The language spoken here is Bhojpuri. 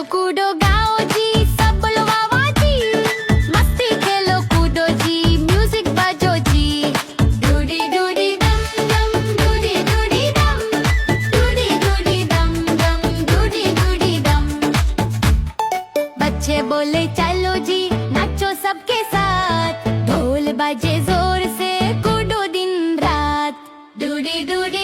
कूदो गाओ जी, सब बोलो वाह वाह जी। मस्ती खेलो कूदो जी, म्यूजिक बजो जी। डूडी डूडी डम डम, डूडी डूडी डम, डूडी डूडी डम डम, डूडी डूडी डम। बच्चे बोले चलो जी, नाचो सबके साथ। ढोल बजे जोर से, कूदो दिन रात। डूडी डूडी